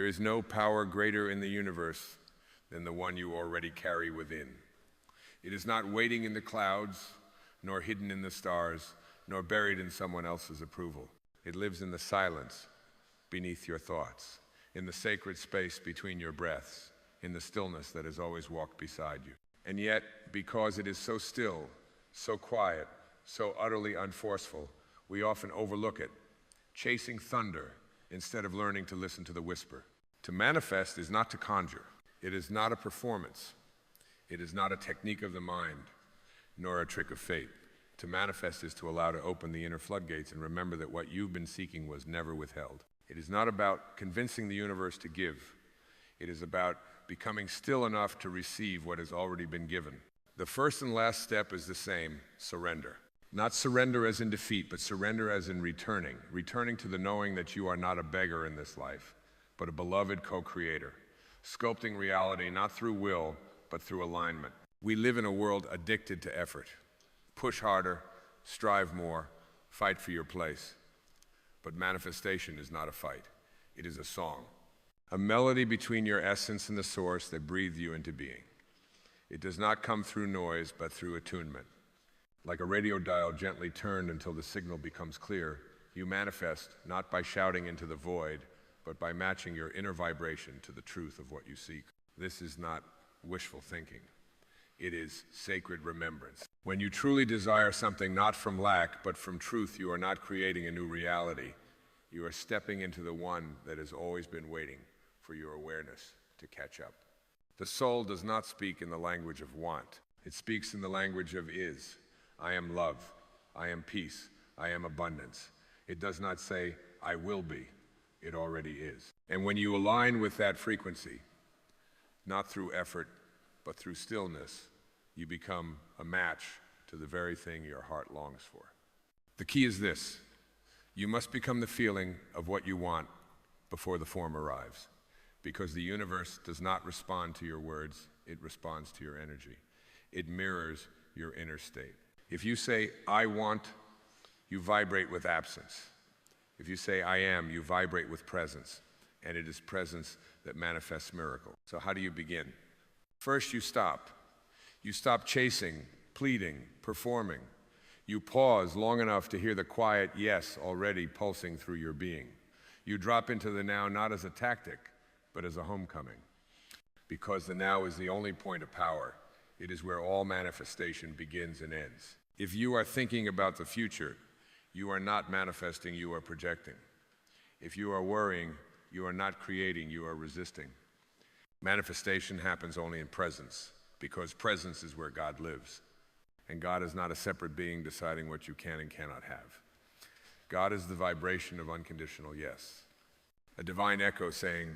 There is no power greater in the universe than the one you already carry within. It is not waiting in the clouds, nor hidden in the stars, nor buried in someone else's approval. It lives in the silence beneath your thoughts, in the sacred space between your breaths, in the stillness that has always walked beside you. And yet, because it is so still, so quiet, so utterly unforceful, we often overlook it, chasing thunder instead of learning to listen to the whisper. To manifest is not to conjure. It is not a performance. It is not a technique of the mind, nor a trick of fate. To manifest is to allow to open the inner floodgates and remember that what you've been seeking was never withheld. It is not about convincing the universe to give. It is about becoming still enough to receive what has already been given. The first and last step is the same: surrender. Not surrender as in defeat, but surrender as in returning to the knowing that you are not a beggar in this life, but a beloved co-creator, sculpting reality not through will, but through alignment. We live in a world addicted to effort. Push harder, strive more, fight for your place. But manifestation is not a fight. It is a song, a melody between your essence and the source that breathed you into being. It does not come through noise, but through attunement. Like a radio dial gently turned until the signal becomes clear, you manifest not by shouting into the void, but by matching your inner vibration to the truth of what you seek. This is not wishful thinking. It is sacred remembrance. When you truly desire something not from lack, but from truth, you are not creating a new reality. You are stepping into the one that has always been waiting for your awareness to catch up. The soul does not speak in the language of want. It speaks in the language of is. I am love. I am peace. I am abundance. It does not say, I will be. It already is. And when you align with that frequency, not through effort, but through stillness, you become a match to the very thing your heart longs for. The key is this: you must become the feeling of what you want before the form arrives, because the universe does not respond to your words, it responds to your energy. It mirrors your inner state. If you say, I want, you vibrate with absence. If you say, I am, you vibrate with presence, and it is presence that manifests miracle. So how do you begin? First, you stop. You stop chasing, pleading, performing. You pause long enough to hear the quiet yes already pulsing through your being. You drop into the now not as a tactic, but as a homecoming. Because the now is the only point of power. It is where all manifestation begins and ends. If you are thinking about the future, you are not manifesting, you are projecting. If you are worrying, you are not creating, you are resisting. Manifestation happens only in presence, because presence is where God lives. And God is not a separate being deciding what you can and cannot have. God is the vibration of unconditional yes. A divine echo saying,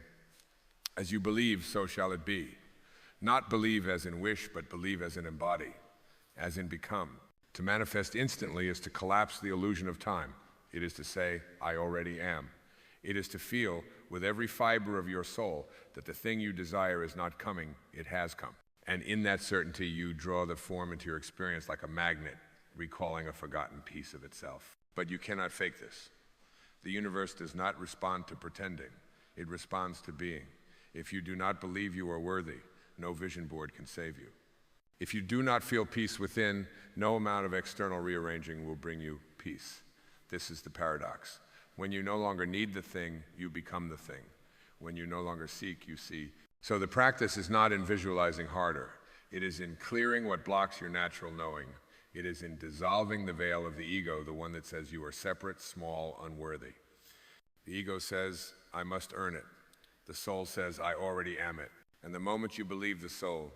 as you believe, so shall it be. Not believe as in wish, but believe as in embody, as in become. To manifest instantly is to collapse the illusion of time. It is to say, I already am. It is to feel with every fiber of your soul that the thing you desire is not coming, it has come. And in that certainty, you draw the form into your experience like a magnet, recalling a forgotten piece of itself. But you cannot fake this. The universe does not respond to pretending. It responds to being. If you do not believe you are worthy, no vision board can save you. If you do not feel peace within, no amount of external rearranging will bring you peace. This is the paradox. When you no longer need the thing, you become the thing. When you no longer seek, you see. So the practice is not in visualizing harder. It is in clearing what blocks your natural knowing. It is in dissolving the veil of the ego, the one that says you are separate, small, unworthy. The ego says, I must earn it. The soul says, I already am it. And the moment you believe the soul,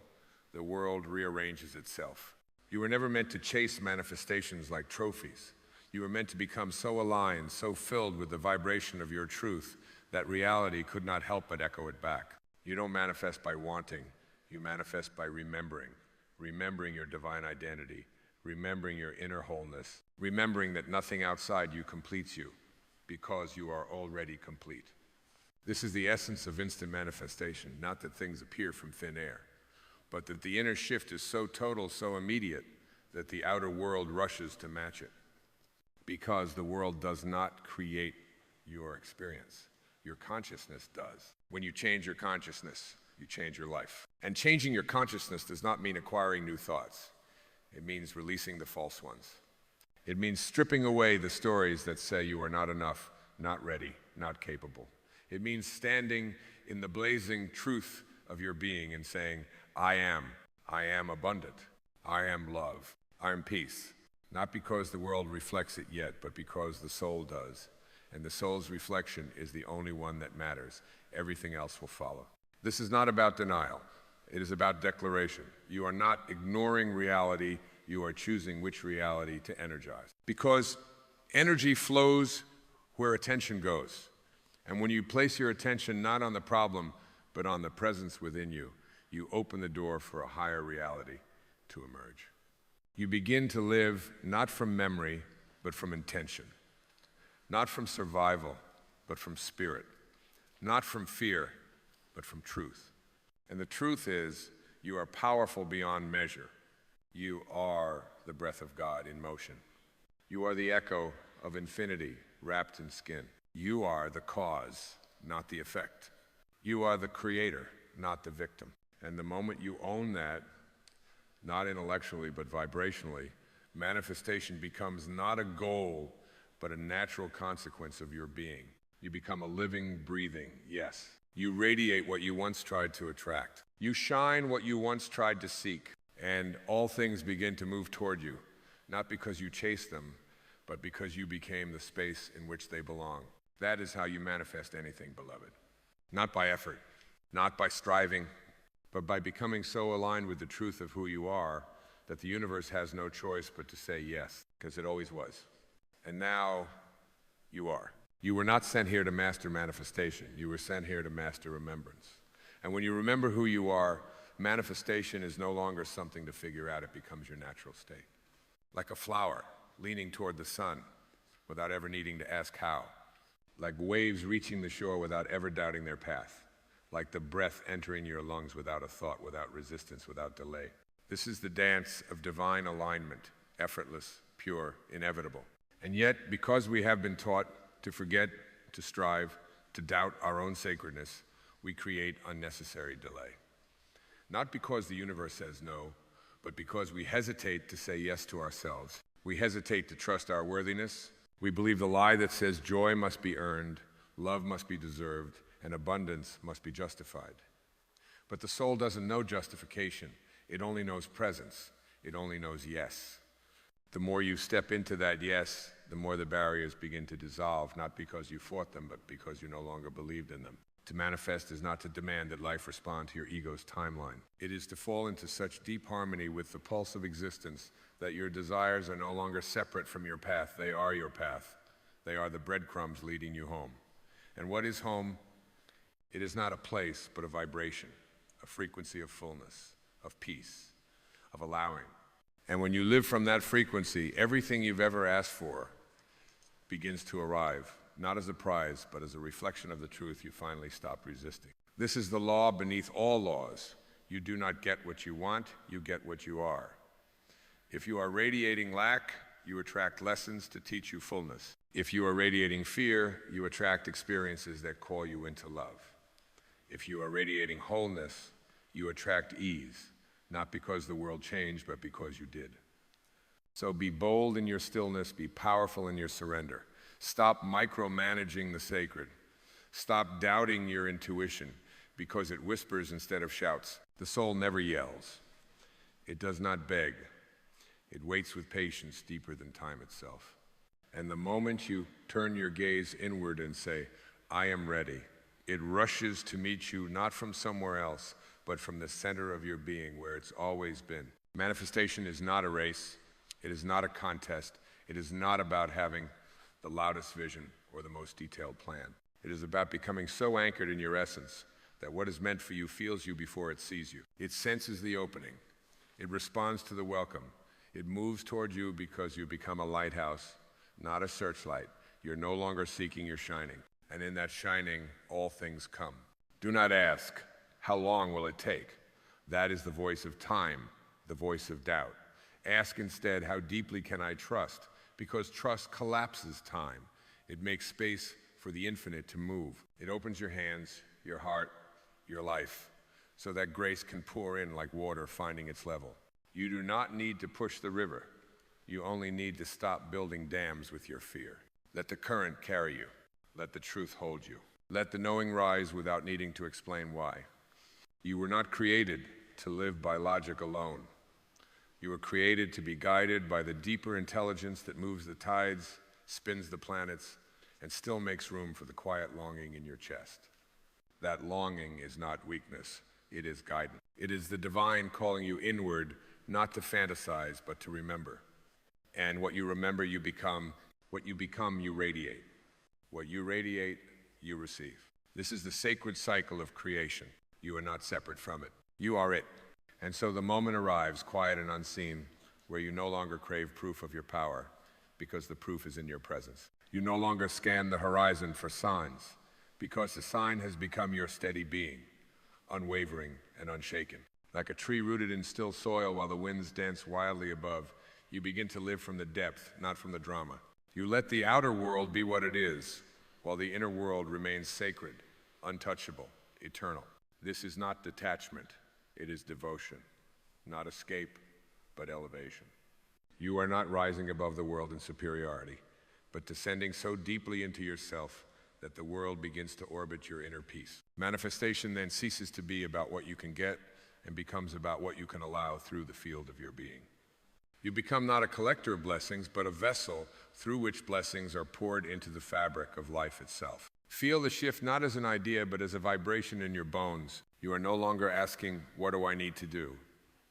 the world rearranges itself. You were never meant to chase manifestations like trophies. You were meant to become so aligned, so filled with the vibration of your truth, that reality could not help but echo it back. You don't manifest by wanting, you manifest by remembering your divine identity, remembering your inner wholeness, remembering that nothing outside you completes you, because you are already complete. This is the essence of instant manifestation, not that things appear from thin air, but that the inner shift is so total, so immediate, that the outer world rushes to match it. Because the world does not create your experience. Your consciousness does. When you change your consciousness, you change your life. And changing your consciousness does not mean acquiring new thoughts. It means releasing the false ones. It means stripping away the stories that say you are not enough, not ready, not capable. It means standing in the blazing truth of your being and saying, I am abundant, I am love, I am peace. Not because the world reflects it yet, but because the soul does. And the soul's reflection is the only one that matters. Everything else will follow. This is not about denial. It is about declaration. You are not ignoring reality. You are choosing which reality to energize. Because energy flows where attention goes. And when you place your attention not on the problem, but on the presence within you, you open the door for a higher reality to emerge. You begin to live not from memory, but from intention. Not from survival, but from spirit. Not from fear, but from truth. And the truth is, you are powerful beyond measure. You are the breath of God in motion. You are the echo of infinity wrapped in skin. You are the cause, not the effect. You are the creator, not the victim. And the moment you own that, not intellectually but vibrationally, manifestation becomes not a goal, but a natural consequence of your being. You become a living, breathing yes. You radiate what you once tried to attract. You shine what you once tried to seek, and all things begin to move toward you, not because you chased them, but because you became the space in which they belong. That is how you manifest anything, beloved. Not by effort, not by striving, but by becoming so aligned with the truth of who you are that the universe has no choice but to say yes, because it always was. And now you are. You were not sent here to master manifestation. You were sent here to master remembrance. And when you remember who you are, manifestation is no longer something to figure out. It becomes your natural state. Like a flower leaning toward the sun without ever needing to ask how. Like waves reaching the shore without ever doubting their path. Like the breath entering your lungs without a thought, without resistance, without delay. This is the dance of divine alignment, effortless, pure, inevitable. And yet, because we have been taught to forget, to strive, to doubt our own sacredness, we create unnecessary delay. Not because the universe says no, but because we hesitate to say yes to ourselves. We hesitate to trust our worthiness. We believe the lie that says joy must be earned, love must be deserved, and abundance must be justified. But the soul doesn't know justification. It only knows presence. It only knows yes. The more you step into that yes, the more the barriers begin to dissolve, not because you fought them, but because you no longer believed in them. To manifest is not to demand that life respond to your ego's timeline. It is to fall into such deep harmony with the pulse of existence that your desires are no longer separate from your path. They are your path. They are the breadcrumbs leading you home. And what is home? It is not a place, but a vibration, a frequency of fullness, of peace, of allowing. And when you live from that frequency, everything you've ever asked for begins to arrive, not as a prize, but as a reflection of the truth you finally stop resisting. This is the law beneath all laws. You do not get what you want, you get what you are. If you are radiating lack, you attract lessons to teach you fullness. If you are radiating fear, you attract experiences that call you into love. If you are radiating wholeness, you attract ease, not because the world changed, but because you did. So be bold in your stillness, be powerful in your surrender. Stop micromanaging the sacred. Stop doubting your intuition because it whispers instead of shouts. The soul never yells. It does not beg. It waits with patience deeper than time itself. And the moment you turn your gaze inward and say, I am ready, it rushes to meet you not from somewhere else, but from the center of your being where it's always been. Manifestation is not a race. It is not a contest. It is not about having the loudest vision or the most detailed plan. It is about becoming so anchored in your essence that what is meant for you feels you before it sees you. It senses the opening. It responds to the welcome. It moves toward you because you become a lighthouse, not a searchlight. You're no longer seeking your shining. And in that shining, all things come. Do not ask, how long will it take? That is the voice of time, the voice of doubt. Ask instead, how deeply can I trust? Because trust collapses time. It makes space for the infinite to move. It opens your hands, your heart, your life, so that grace can pour in like water finding its level. You do not need to push the river. You only need to stop building dams with your fear. Let the current carry you. Let the truth hold you. Let the knowing rise without needing to explain why. You were not created to live by logic alone. You were created to be guided by the deeper intelligence that moves the tides, spins the planets, and still makes room for the quiet longing in your chest. That longing is not weakness, it is guidance. It is the divine calling you inward, not to fantasize, but to remember. And what you remember, you become. What you become, you radiate. What you radiate, you receive. This is the sacred cycle of creation. You are not separate from it. You are it. And so the moment arrives, quiet and unseen, where you no longer crave proof of your power, because the proof is in your presence. You no longer scan the horizon for signs, because the sign has become your steady being, unwavering and unshaken. Like a tree rooted in still soil while the winds dance wildly above, you begin to live from the depth, not from the drama. You let the outer world be what it is, while the inner world remains sacred, untouchable, eternal. This is not detachment, it is devotion. Not escape, but elevation. You are not rising above the world in superiority, but descending so deeply into yourself that the world begins to orbit your inner peace. Manifestation then ceases to be about what you can get and becomes about what you can allow through the field of your being. You become not a collector of blessings, but a vessel through which blessings are poured into the fabric of life itself. Feel the shift not as an idea, but as a vibration in your bones. You are no longer asking, what do I need to do?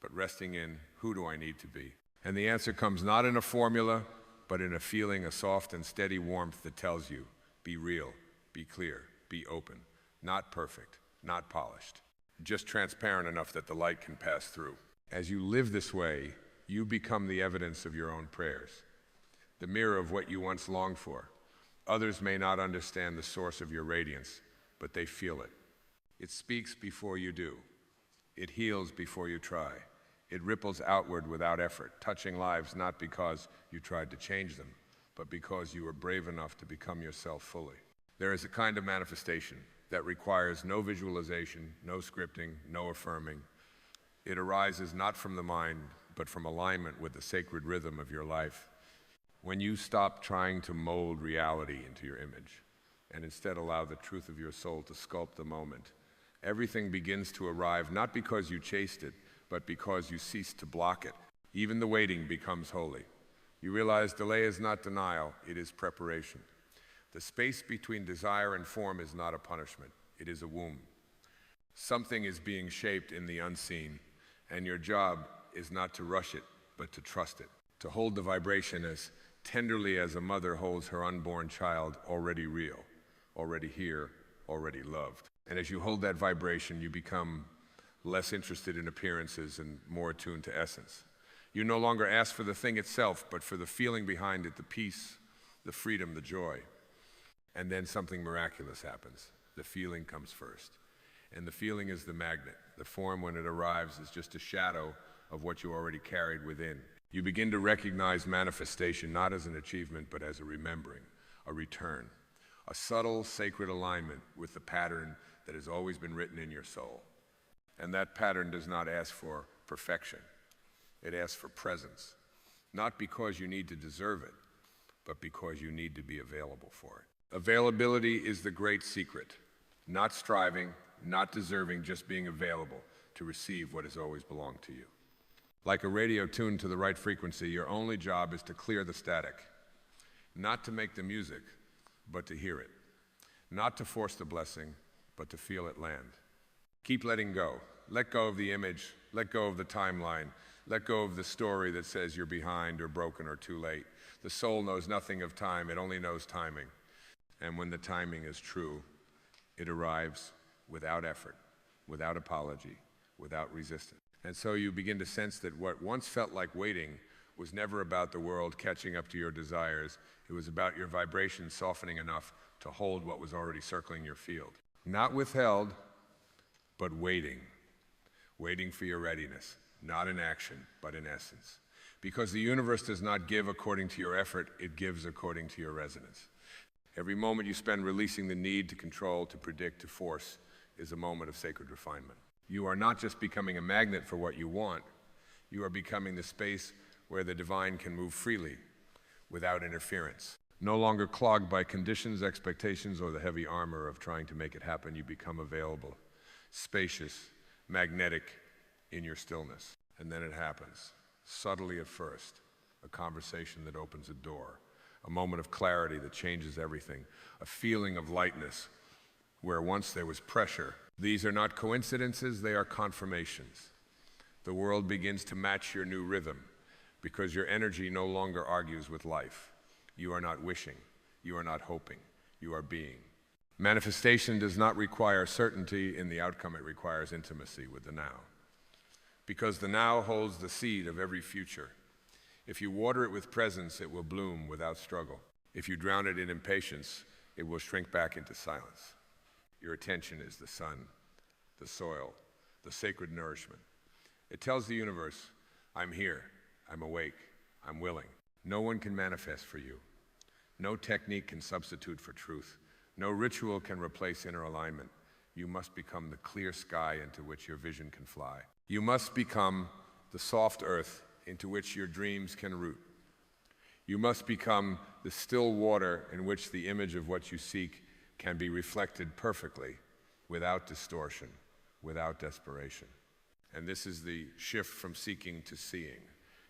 But resting in, who do I need to be? And the answer comes not in a formula, but in a feeling, a soft and steady warmth that tells you, be real, be clear, be open, not perfect, not polished, just transparent enough that the light can pass through. As you live this way, you become the evidence of your own prayers, the mirror of what you once longed for. Others may not understand the source of your radiance, but they feel it. It speaks before you do. It heals before you try. It ripples outward without effort, touching lives not because you tried to change them, but because you were brave enough to become yourself fully. There is a kind of manifestation that requires no visualization, no scripting, no affirming. It arises not from the mind, but from alignment with the sacred rhythm of your life. When you stop trying to mold reality into your image and instead allow the truth of your soul to sculpt the moment, everything begins to arrive not because you chased it, but because you ceased to block it. Even the waiting becomes holy. You realize delay is not denial, it is preparation. The space between desire and form is not a punishment, it is a womb. Something is being shaped in the unseen, and your job is not to rush it, but to trust it. To hold the vibration as tenderly as a mother holds her unborn child, already real, already here, already loved. And as you hold that vibration, you become less interested in appearances and more attuned to essence. You no longer ask for the thing itself, but for the feeling behind it, the peace, the freedom, the joy. And then something miraculous happens. The feeling comes first. And the feeling is the magnet. The form, when it arrives, is just a shadow of what you already carried within. You begin to recognize manifestation not as an achievement, but as a remembering, a return, a subtle, sacred alignment with the pattern that has always been written in your soul. And that pattern does not ask for perfection. It asks for presence, not because you need to deserve it, but because you need to be available for it. Availability is the great secret, not striving, not deserving, just being available to receive what has always belonged to you. Like a radio tuned to the right frequency, your only job is to clear the static, not to make the music, but to hear it, not to force the blessing, but to feel it land. Keep letting go. Let go of the image, let go of the timeline, let go of the story that says you're behind or broken or too late. The soul knows nothing of time, it only knows timing. And when the timing is true, it arrives without effort, without apology, without resistance. And so you begin to sense that what once felt like waiting was never about the world catching up to your desires. It was about your vibration softening enough to hold what was already circling your field. Not withheld, but waiting. Waiting for your readiness, not in action, but in essence. Because the universe does not give according to your effort, it gives according to your resonance. Every moment you spend releasing the need to control, to predict, to force is a moment of sacred refinement. You are not just becoming a magnet for what you want, you are becoming the space where the divine can move freely without interference. No longer clogged by conditions, expectations, or the heavy armor of trying to make it happen, you become available, spacious, magnetic in your stillness. And then it happens, subtly at first, a conversation that opens a door, a moment of clarity that changes everything, a feeling of lightness where once there was pressure. These are not coincidences, they are confirmations. The world begins to match your new rhythm because your energy no longer argues with life. You are not wishing, you are not hoping, you are being. Manifestation does not require certainty in the outcome, it requires intimacy with the now. Because the now holds the seed of every future. If you water it with presence, it will bloom without struggle. If you drown it in impatience, it will shrink back into silence. Your attention is the sun, the soil, the sacred nourishment. It tells the universe, I'm here, I'm awake, I'm willing. No one can manifest for you. No technique can substitute for truth. No ritual can replace inner alignment. You must become the clear sky into which your vision can fly. You must become the soft earth into which your dreams can root. You must become the still water in which the image of what you seek can be reflected perfectly, without distortion, without desperation. And this is the shift from seeking to seeing.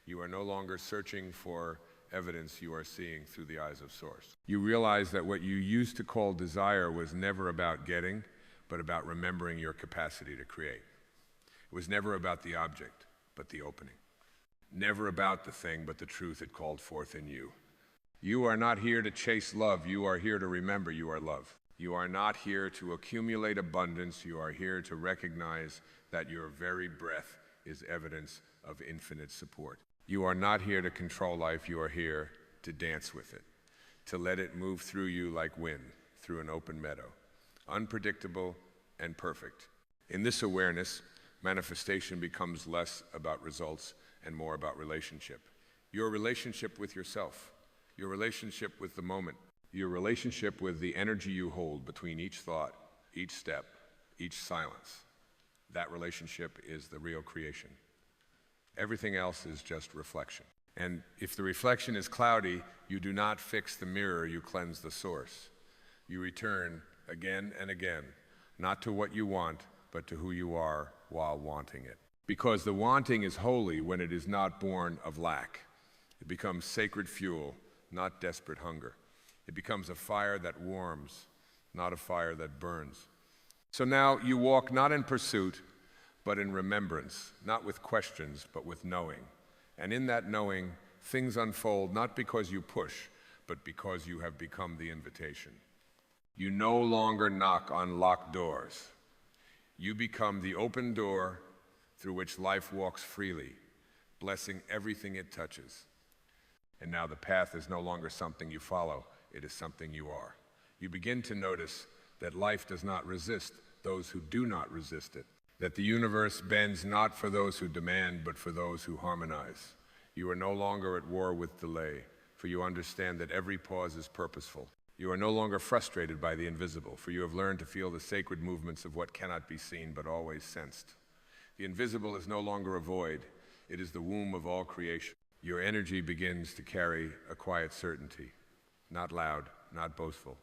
You are no longer searching for evidence, you are seeing through the eyes of Source. You realize that what you used to call desire was never about getting, but about remembering your capacity to create. It was never about the object, but the opening. Never about the thing, but the truth it called forth in you. You are not here to chase love, you are here to remember you are love. You are not here to accumulate abundance, you are here to recognize that your very breath is evidence of infinite support. You are not here to control life, you are here to dance with it, to let it move through you like wind through an open meadow, unpredictable and perfect. In this awareness, manifestation becomes less about results and more about relationship. Your relationship with yourself, your relationship with the moment, your relationship with the energy you hold between each thought, each step, each silence. That relationship is the real creation. Everything else is just reflection. And if the reflection is cloudy, you do not fix the mirror, you cleanse the source. You return again and again, not to what you want, but to who you are while wanting it. Because the wanting is holy when it is not born of lack. It becomes sacred fuel, not desperate hunger. It becomes a fire that warms, not a fire that burns. So now you walk not in pursuit, but in remembrance, not with questions, but with knowing. And in that knowing, things unfold not because you push, but because you have become the invitation. You no longer knock on locked doors. You become the open door through which life walks freely, blessing everything it touches. And now the path is no longer something you follow, it is something you are. You begin to notice that life does not resist those who do not resist it, that the universe bends not for those who demand, but for those who harmonize. You are no longer at war with delay, for you understand that every pause is purposeful. You are no longer frustrated by the invisible, for you have learned to feel the sacred movements of what cannot be seen, but always sensed. The invisible is no longer a void, it is the womb of all creation. Your energy begins to carry a quiet certainty, not loud, not boastful,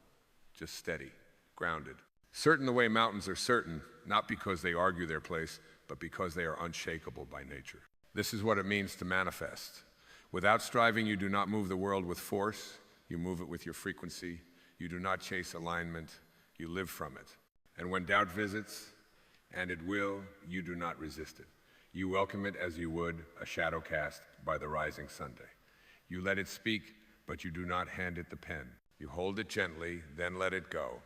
just steady, grounded. Certain the way mountains are certain, not because they argue their place, but because they are unshakable by nature. This is what it means to manifest. Without striving, you do not move the world with force, you move it with your frequency. You do not chase alignment, you live from it. And when doubt visits, and it will, you do not resist it. You welcome it as you would a shadow cast by the rising Sunday. You let it speak, but you do not hand it the pen. You hold it gently, then let it go,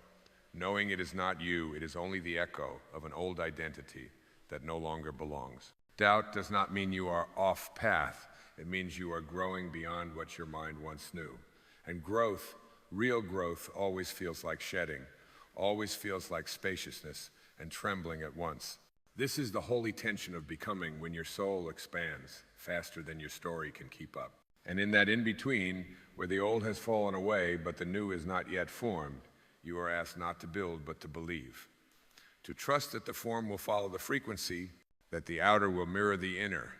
knowing it is not you, it is only the echo of an old identity that no longer belongs. Doubt does not mean you are off path. It means you are growing beyond what your mind once knew. And growth, real growth, always feels like shedding, always feels like spaciousness and trembling at once. This is the holy tension of becoming when your soul expands faster than your story can keep up. And in that in-between, where the old has fallen away, but the new is not yet formed, you are asked not to build, but to believe. To trust that the form will follow the frequency, that the outer will mirror the inner,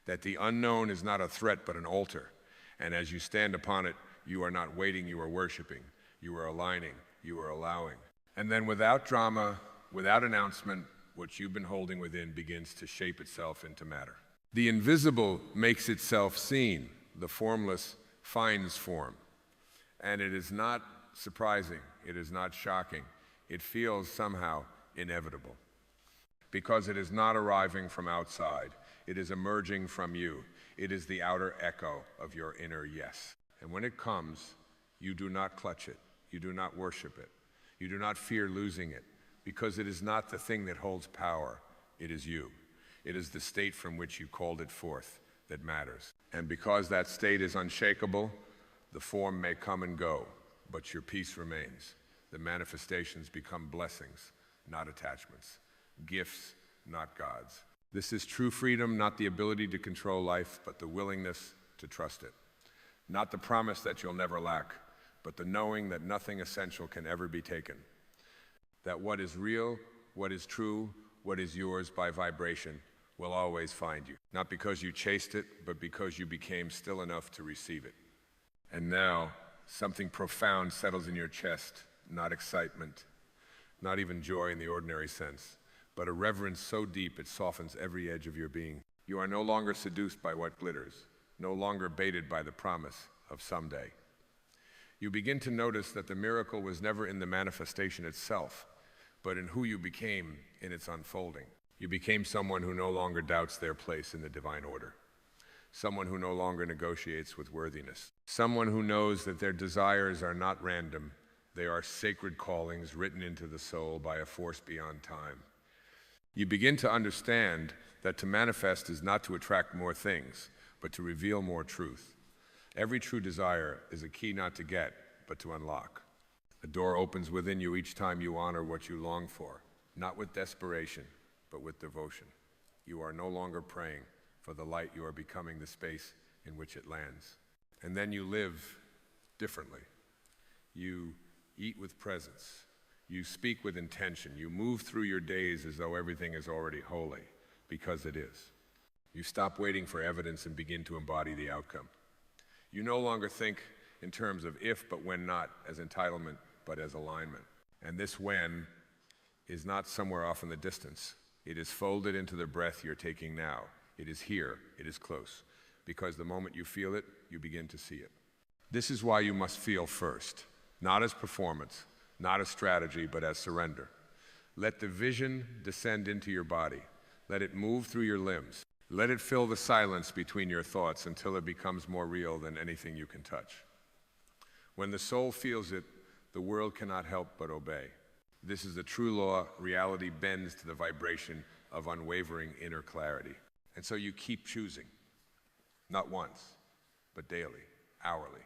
that the unknown is not a threat, but an altar. And as you stand upon it, you are not waiting, you are worshiping. You are aligning, you are allowing. And then without drama, without announcement, what you've been holding within begins to shape itself into matter. The invisible makes itself seen. The formless finds form. And it is not surprising. It is not shocking. It feels somehow inevitable. Because it is not arriving from outside. It is emerging from you. It is the outer echo of your inner yes. And when it comes, you do not clutch it. You do not worship it. You do not fear losing it. Because it is not the thing that holds power. It is you. It is the state from which you called it forth that matters. And because that state is unshakable, the form may come and go, but your peace remains. The manifestations become blessings, not attachments. Gifts, not gods. This is true freedom, not the ability to control life, but the willingness to trust it. Not the promise that you'll never lack, but the knowing that nothing essential can ever be taken. That what is real, what is true, what is yours by vibration will always find you. Not because you chased it, but because you became still enough to receive it. And now, something profound settles in your chest, not excitement, not even joy in the ordinary sense, but a reverence so deep it softens every edge of your being. You are no longer seduced by what glitters, no longer baited by the promise of someday. You begin to notice that the miracle was never in the manifestation itself, but in who you became in its unfolding. You became someone who no longer doubts their place in the divine order. Someone who no longer negotiates with worthiness. Someone who knows that their desires are not random. They are sacred callings written into the soul by a force beyond time. You begin to understand that to manifest is not to attract more things, but to reveal more truth. Every true desire is a key not to get, but to unlock. A door opens within you each time you honor what you long for, not with desperation, but with devotion. You are no longer praying for the light, you are becoming the space in which it lands. And then you live differently. You eat with presence. You speak with intention. You move through your days as though everything is already holy, because it is. You stop waiting for evidence and begin to embody the outcome. You no longer think in terms of if but when not as entitlement, but as alignment. And this when is not somewhere off in the distance. It is folded into the breath you're taking now. It is here. It is close. Because the moment you feel it, you begin to see it. This is why you must feel first, not as performance, not as strategy, but as surrender. Let the vision descend into your body. Let it move through your limbs. Let it fill the silence between your thoughts until it becomes more real than anything you can touch. When the soul feels it, the world cannot help but obey. This is the true law. Reality bends to the vibration of unwavering inner clarity. And so you keep choosing, not once, but daily, hourly.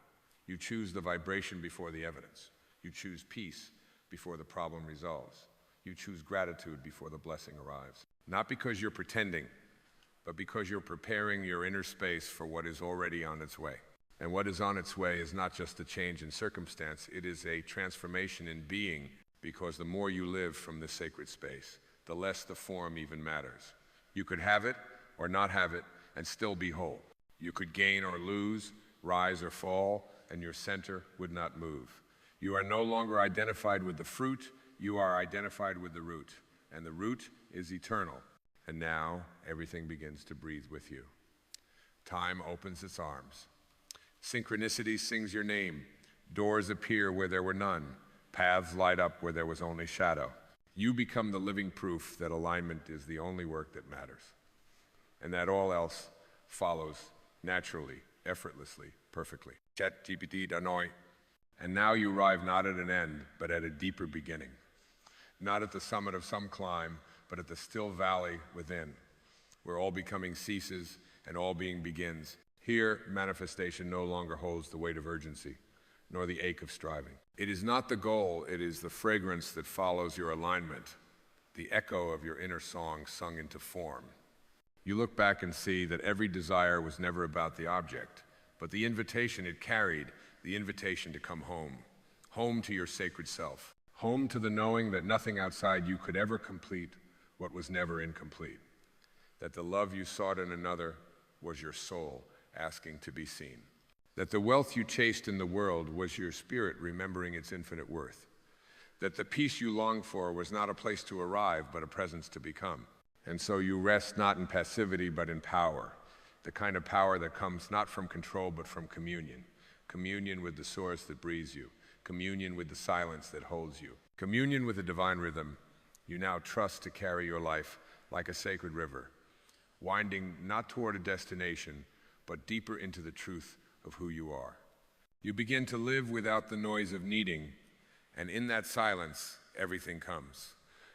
You choose the vibration before the evidence. You choose peace before the problem resolves. You choose gratitude before the blessing arrives. Not because you're pretending, but because you're preparing your inner space for what is already on its way. And what is on its way is not just a change in circumstance, it is a transformation in being, because the more you live from this sacred space, the less the form even matters. You could have it or not have it and still be whole. You could gain or lose, rise or fall, and your center would not move. You are no longer identified with the fruit, you are identified with the root. And the root is eternal. And now everything begins to breathe with you. Time opens its arms. Synchronicity sings your name. Doors appear where there were none. Paths light up where there was only shadow. You become the living proof that alignment is the only work that matters, and that all else follows naturally, effortlessly, perfectly. Chat GPT Danoi. And now you arrive not at an end, but at a deeper beginning. Not at the summit of some climb, but at the still valley within, where all becoming ceases and all being begins. Here, manifestation no longer holds the weight of urgency, nor the ache of striving. It is not the goal, it is the fragrance that follows your alignment, the echo of your inner song sung into form. You look back and see that every desire was never about the object, but the invitation it carried, the invitation to come home. Home to your sacred self. Home to the knowing that nothing outside you could ever complete what was never incomplete. That the love you sought in another was your soul asking to be seen. That the wealth you chased in the world was your spirit remembering its infinite worth. That the peace you longed for was not a place to arrive, but a presence to become. And so you rest not in passivity, but in power. The kind of power that comes not from control, but from communion. Communion with the source that breathes you. Communion with the silence that holds you. Communion with the divine rhythm you now trust to carry your life like a sacred river, winding not toward a destination, but deeper into the truth of who you are. You begin to live without the noise of needing, and in that silence, everything comes.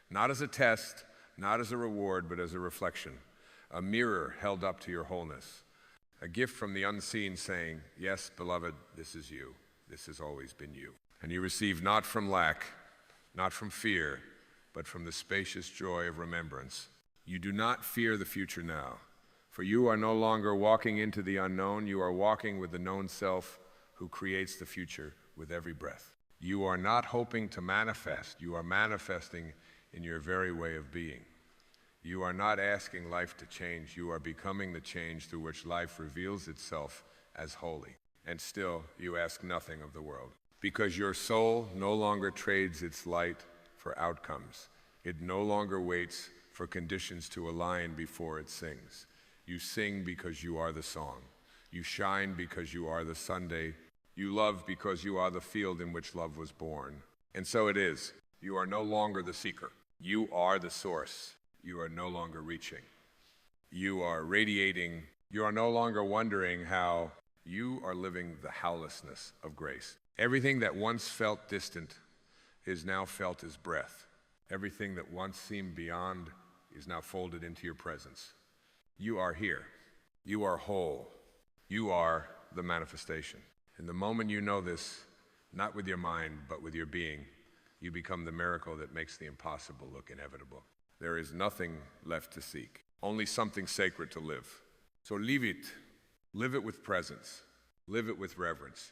Not as a test, not as a reward, but as a reflection, a mirror held up to your wholeness, a gift from the unseen saying, yes, beloved, this is you. This has always been you. And you receive not from lack, not from fear, but from the spacious joy of remembrance. You do not fear the future now, for you are no longer walking into the unknown. You are walking with the known self who creates the future with every breath. You are not hoping to manifest. You are manifesting in your very way of being. You are not asking life to change. You are becoming the change through which life reveals itself as holy. And still, you ask nothing of the world. Because your soul no longer trades its light for outcomes. It no longer waits for conditions to align before it sings. You sing because you are the song. You shine because you are the Sunday. You love because you are the field in which love was born. And so it is. You are no longer the seeker. You are the source. You are no longer reaching. You are radiating. You are no longer wondering how. You are living the howlessness of grace. Everything that once felt distant is now felt as breath. Everything that once seemed beyond is now folded into your presence. You are here. You are whole. You are the manifestation. And the moment you know this, not with your mind, but with your being, you become the miracle that makes the impossible look inevitable. There is nothing left to seek, only something sacred to live. So leave it. Live it with presence. Live it with reverence.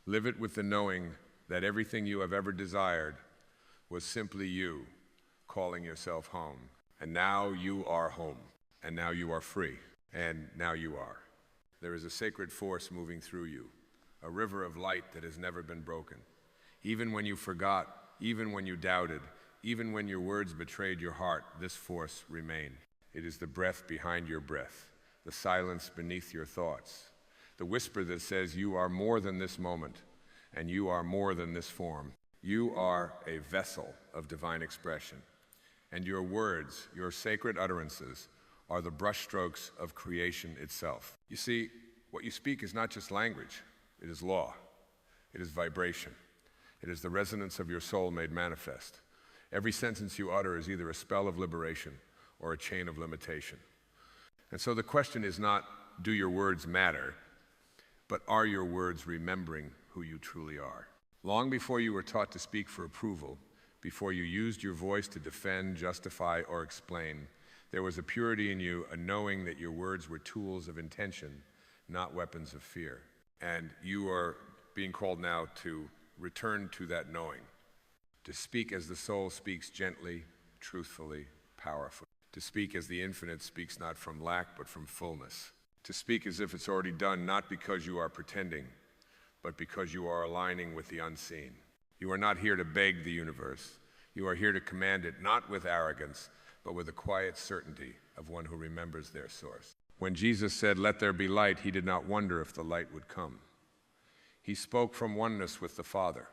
Live it with the knowing that everything you have ever desired was simply you calling yourself home. And now you are home. And now you are free. And now you are. There is a sacred force moving through you, a river of light that has never been broken. Even when you forgot, even when you doubted, even when your words betrayed your heart, this force remained. It is the breath behind your breath, the silence beneath your thoughts, the whisper that says you are more than this moment, and you are more than this form. You are a vessel of divine expression, and your words, your sacred utterances, are the brushstrokes of creation itself. You see, what you speak is not just language, it is law, it is vibration, it is the resonance of your soul made manifest. Every sentence you utter is either a spell of liberation or a chain of limitation. And so the question is not, do your words matter, but are your words remembering who you truly are? Long before you were taught to speak for approval, before you used your voice to defend, justify, or explain, there was a purity in you, a knowing that your words were tools of intention, not weapons of fear. And you are being called now to return to that knowing, to speak as the soul speaks gently, truthfully, powerfully, to speak as the infinite speaks not from lack but from fullness, to speak as if it's already done, not because you are pretending, but because you are aligning with the unseen. You are not here to beg the universe. You are here to command it, not with arrogance, but with a quiet certainty of one who remembers their source. When Jesus said, "Let there be light," he did not wonder if the light would come. He spoke from oneness with the Father,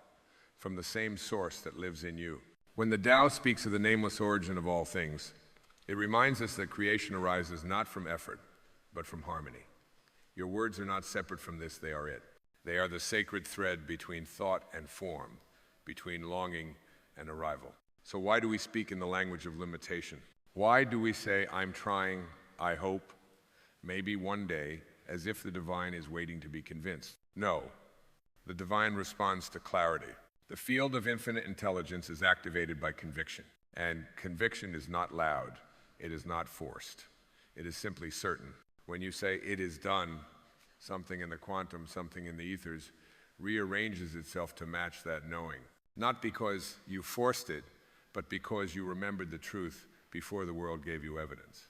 from the same source that lives in you. When the Tao speaks of the nameless origin of all things, it reminds us that creation arises not from effort, but from harmony. Your words are not separate from this, they are it. They are the sacred thread between thought and form, between longing and arrival. So why do we speak in the language of limitation? Why do we say, "I'm trying, I hope, maybe one day," as if the divine is waiting to be convinced? No. The divine responds to clarity. The field of infinite intelligence is activated by conviction. And conviction is not loud. It is not forced. It is simply certain. When you say, "It is done," something in the quantum, something in the ethers, rearranges itself to match that knowing. Not because you forced it, but because you remembered the truth before the world gave you evidence.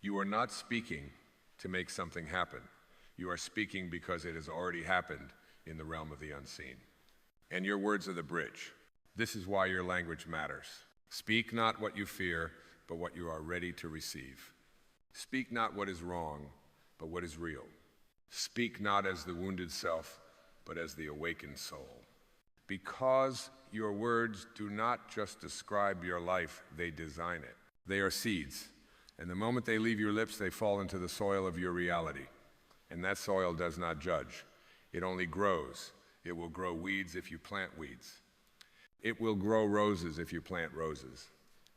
You are not speaking to make something happen. You are speaking because it has already happened in the realm of the unseen. And your words are the bridge. This is why your language matters. Speak not what you fear, but what you are ready to receive. Speak not what is wrong, but what is real. Speak not as the wounded self, but as the awakened soul. Because your words do not just describe your life, they design it. They are seeds, and the moment they leave your lips, they fall into the soil of your reality. And that soil does not judge. It only grows. It will grow weeds if you plant weeds. It will grow roses if you plant roses.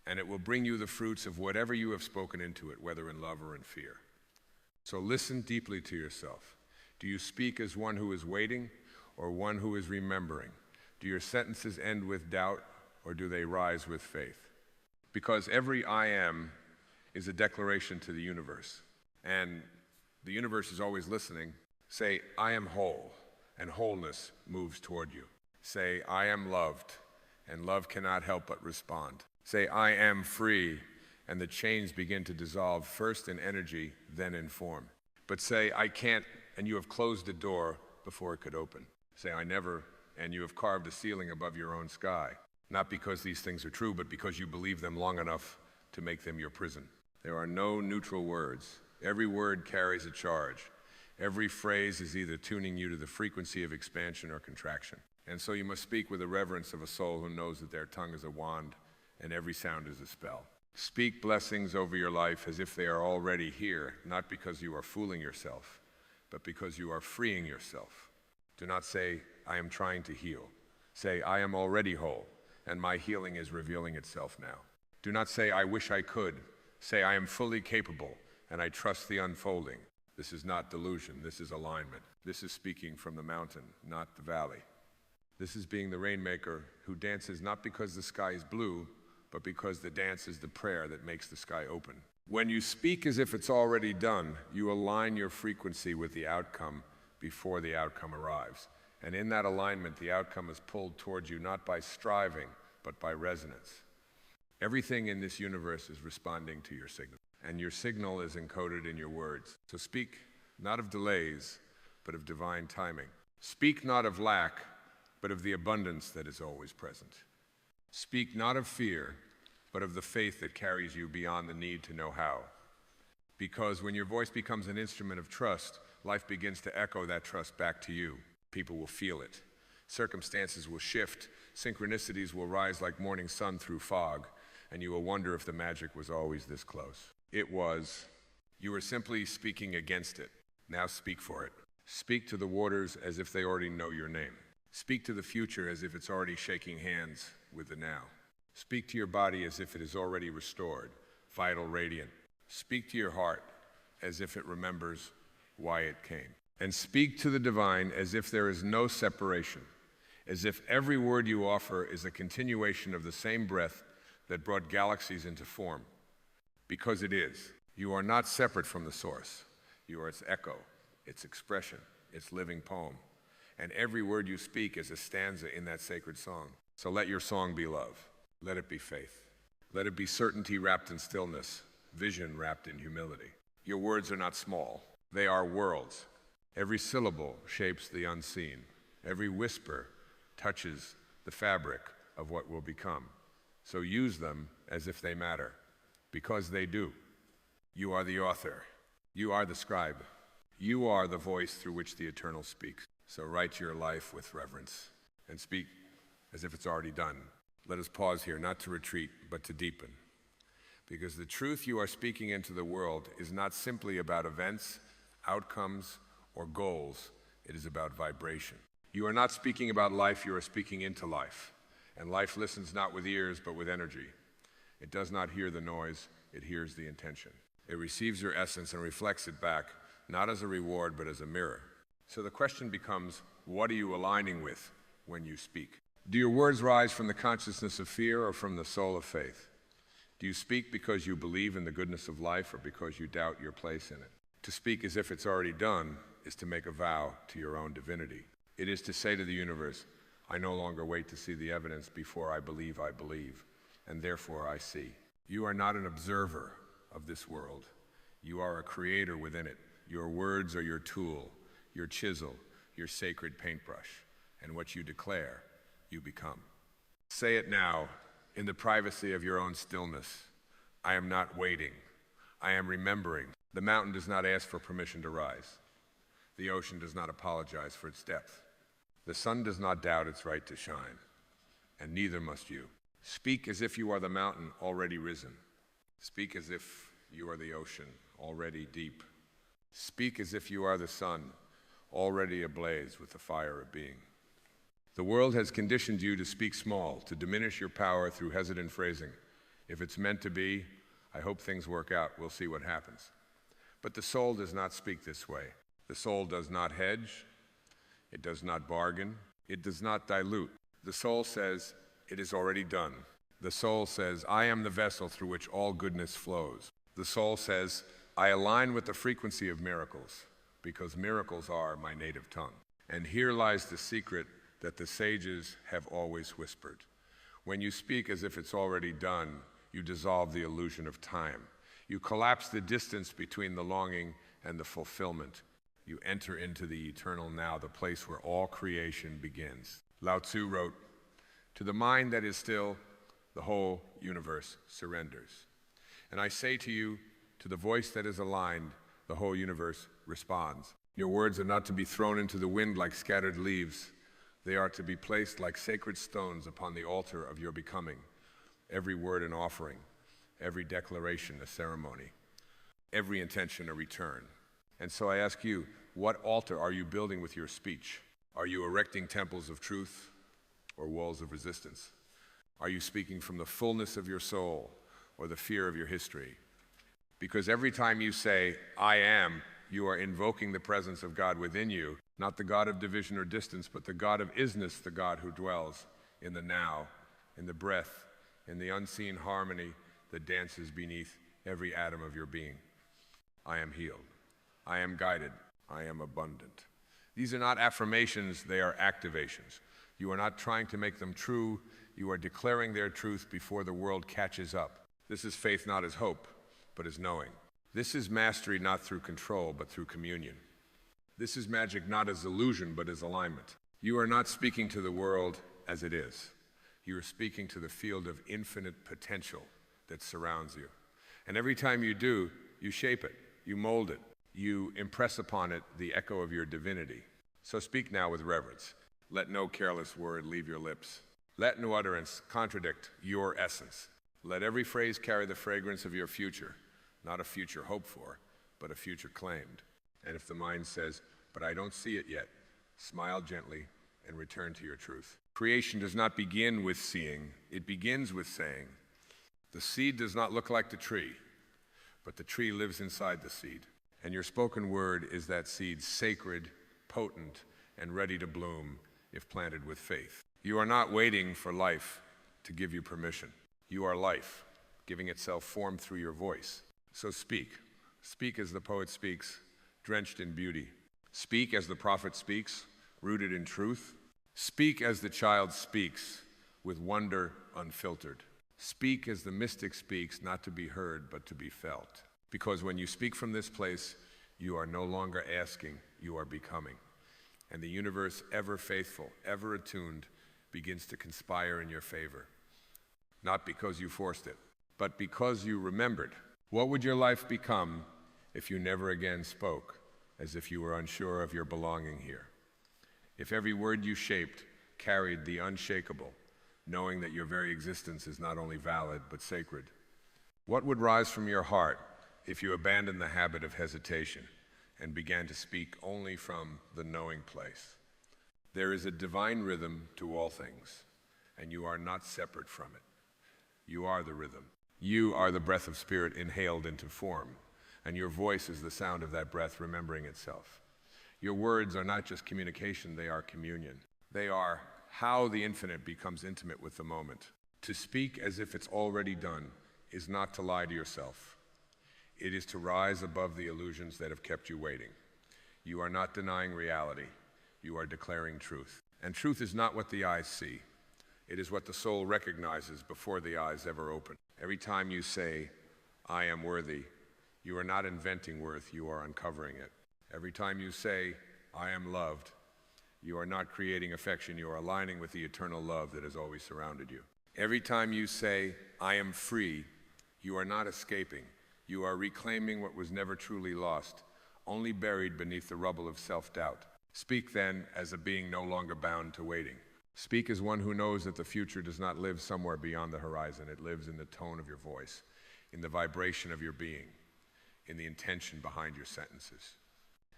And it will bring you the fruits of whatever you have spoken into it, whether in love or in fear. So listen deeply to yourself. Do you speak as one who is waiting or one who is remembering? Do your sentences end with doubt or do they rise with faith? Because every I am is a declaration to the universe. And the universe is always listening. Say, I am whole, and wholeness moves toward you. Say, I am loved, and love cannot help but respond. Say, I am free, and the chains begin to dissolve, first in energy, then in form. But say, I can't, and you have closed the door before it could open. Say, I never, and you have carved a ceiling above your own sky. Not because these things are true, but because you believe them long enough to make them your prison. There are no neutral words. Every word carries a charge. Every phrase is either tuning you to the frequency of expansion or contraction. And so you must speak with the reverence of a soul who knows that their tongue is a wand and every sound is a spell. Speak blessings over your life as if they are already here, not because you are fooling yourself, but because you are freeing yourself. Do not say, I am trying to heal. Say, I am already whole, and my healing is revealing itself now. Do not say, I wish I could. Say, I am fully capable, and I trust the unfolding. This is not delusion, this is alignment. This is speaking from the mountain, not the valley. This is being the rainmaker who dances not because the sky is blue, but because the dance is the prayer that makes the sky open. When you speak as if it's already done, you align your frequency with the outcome before the outcome arrives. And in that alignment, the outcome is pulled towards you not by striving, but by resonance. Everything in this universe is responding to your signal, and your signal is encoded in your words. So speak not of delays, but of divine timing. Speak not of lack, but of the abundance that is always present. Speak not of fear, but of the faith that carries you beyond the need to know how. Because when your voice becomes an instrument of trust, life begins to echo that trust back to you. People will feel it. Circumstances will shift. Synchronicities will rise like morning sun through fog, and you will wonder if the magic was always this close. It was. You were simply speaking against it. Now speak for it. Speak to the waters as if they already know your name. Speak to the future as if it's already shaking hands with the now. Speak to your body as if it is already restored, vital, radiant. Speak to your heart as if it remembers why it came. And speak to the divine as if there is no separation, as if every word you offer is a continuation of the same breath that brought galaxies into form. Because it is. You are not separate from the source. You are its echo, its expression, its living poem. And every word you speak is a stanza in that sacred song. So let your song be love. Let it be faith. Let it be certainty wrapped in stillness, vision wrapped in humility. Your words are not small. They are worlds. Every syllable shapes the unseen. Every whisper touches the fabric of what will become. So use them as if they matter, because they do. You are the author. You are the scribe. You are the voice through which the eternal speaks. So write your life with reverence and speak as if it's already done. Let us pause here, not to retreat, but to deepen. Because the truth you are speaking into the world is not simply about events, outcomes, or goals. It is about vibration. You are not speaking about life, you are speaking into life. And life listens not with ears, but with energy. It does not hear the noise, it hears the intention. It receives your essence and reflects it back, not as a reward, but as a mirror. So the question becomes, what are you aligning with when you speak? Do your words rise from the consciousness of fear or from the soul of faith? Do you speak because you believe in the goodness of life or because you doubt your place in it? To speak as if it's already done is to make a vow to your own divinity. It is to say to the universe, I no longer wait to see the evidence before I believe, and therefore I see. You are not an observer of this world. You are a creator within it. Your words are your tool, your chisel, your sacred paintbrush, and what you declare, you become. Say it now, in the privacy of your own stillness. I am not waiting. I am remembering. The mountain does not ask for permission to rise. The ocean does not apologize for its depth. The sun does not doubt its right to shine, and neither must you. Speak as if you are the mountain already risen. Speak as if you are the ocean already deep. Speak as if you are the sun already ablaze with the fire of being. The world has conditioned you to speak small, to diminish your power through hesitant phrasing. If it's meant to be, I hope things work out. We'll see what happens. But the soul does not speak this way. The soul does not hedge. It does not bargain. It does not dilute. The soul says, it is already done. The soul says, I am the vessel through which all goodness flows. The soul says, I align with the frequency of miracles, because miracles are my native tongue. And here lies the secret that the sages have always whispered. When you speak as if it's already done, you dissolve the illusion of time. You collapse the distance between the longing and the fulfillment. You enter into the eternal now, the place where all creation begins. Lao Tzu wrote, to the mind that is still, the whole universe surrenders. And I say to you, to the voice that is aligned, the whole universe responds. Your words are not to be thrown into the wind like scattered leaves. They are to be placed like sacred stones upon the altar of your becoming. Every word an offering, every declaration a ceremony, every intention a return. And so I ask you, what altar are you building with your speech? Are you erecting temples of truth or walls of resistance? Are you speaking from the fullness of your soul or the fear of your history? Because every time you say, I am, you are invoking the presence of God within you, not the God of division or distance, but the God of isness, the God who dwells in the now, in the breath, in the unseen harmony that dances beneath every atom of your being. I am healed. I am guided. I am abundant. These are not affirmations, they are activations. You are not trying to make them true. You are declaring their truth before the world catches up. This is faith not as hope, but as knowing. This is mastery not through control, but through communion. This is magic not as illusion, but as alignment. You are not speaking to the world as it is. You are speaking to the field of infinite potential that surrounds you. And every time you do, you shape it, you mold it, you impress upon it the echo of your divinity. So speak now with reverence. Let no careless word leave your lips. Let no utterance contradict your essence. Let every phrase carry the fragrance of your future, not a future hoped for, but a future claimed. And if the mind says, but I don't see it yet, smile gently and return to your truth. Creation does not begin with seeing, it begins with saying. The seed does not look like the tree, but the tree lives inside the seed. And your spoken word is that seed, sacred, potent, and ready to bloom if planted with faith. You are not waiting for life to give you permission. You are life, giving itself form through your voice. So speak. Speak as the poet speaks, drenched in beauty. Speak as the prophet speaks, rooted in truth. Speak as the child speaks, with wonder unfiltered. Speak as the mystic speaks, not to be heard, but to be felt. Because when you speak from this place, you are no longer asking, you are becoming. And the universe, ever faithful, ever attuned, begins to conspire in your favor. Not because you forced it, but because you remembered. What would your life become if you never again spoke, as if you were unsure of your belonging here? If every word you shaped carried the unshakable, knowing that your very existence is not only valid, but sacred? What would rise from your heart if you abandoned the habit of hesitation and began to speak only from the knowing place? There is a divine rhythm to all things, and you are not separate from it. You are the rhythm. You are the breath of spirit inhaled into form, and your voice is the sound of that breath remembering itself. Your words are not just communication, they are communion. They are how the infinite becomes intimate with the moment. To speak as if it's already done is not to lie to yourself. It is to rise above the illusions that have kept you waiting. You are not denying reality. You are declaring truth. And truth is not what the eyes see. It is what the soul recognizes before the eyes ever open. Every time you say, I am worthy, you are not inventing worth, you are uncovering it. Every time you say, I am loved, you are not creating affection, you are aligning with the eternal love that has always surrounded you. Every time you say, I am free, you are not escaping. You are reclaiming what was never truly lost, only buried beneath the rubble of self-doubt. Speak then as a being no longer bound to waiting. Speak as one who knows that the future does not live somewhere beyond the horizon. It lives in the tone of your voice, in the vibration of your being, in the intention behind your sentences.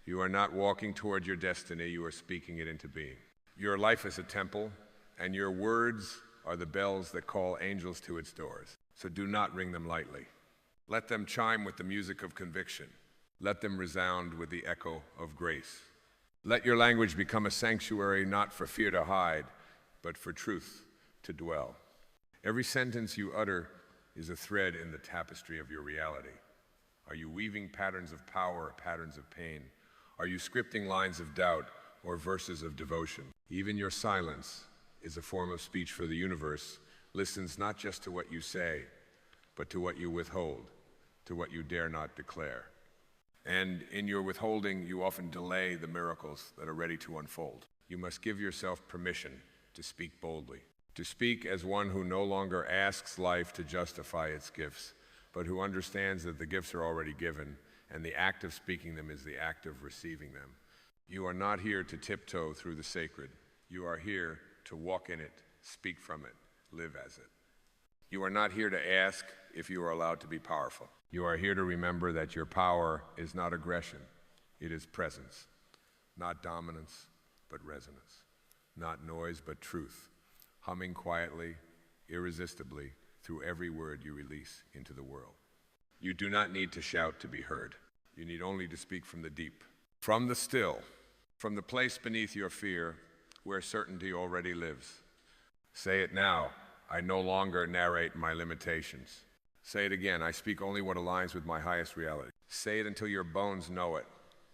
You are not walking toward your destiny, you are speaking it into being. Your life is a temple, and your words are the bells that call angels to its doors. So do not ring them lightly. Let them chime with the music of conviction. Let them resound with the echo of grace. Let your language become a sanctuary not for fear to hide, but for truth to dwell. Every sentence you utter is a thread in the tapestry of your reality. Are you weaving patterns of power or patterns of pain? Are you scripting lines of doubt or verses of devotion? Even your silence is a form of speech, for the universe listens not just to what you say, but to what you withhold, to what you dare not declare. And in your withholding, you often delay the miracles that are ready to unfold. You must give yourself permission to speak boldly, to speak as one who no longer asks life to justify its gifts, but who understands that the gifts are already given, and the act of speaking them is the act of receiving them. You are not here to tiptoe through the sacred. You are here to walk in it, speak from it, live as it. You are not here to ask if you are allowed to be powerful. You are here to remember that your power is not aggression, it is presence. Not dominance, but resonance. Not noise, but truth. Humming quietly, irresistibly, through every word you release into the world. You do not need to shout to be heard. You need only to speak from the deep, from the still, from the place beneath your fear where certainty already lives. Say it now. I no longer narrate my limitations. Say it again. I speak only what aligns with my highest reality. Say it until your bones know it.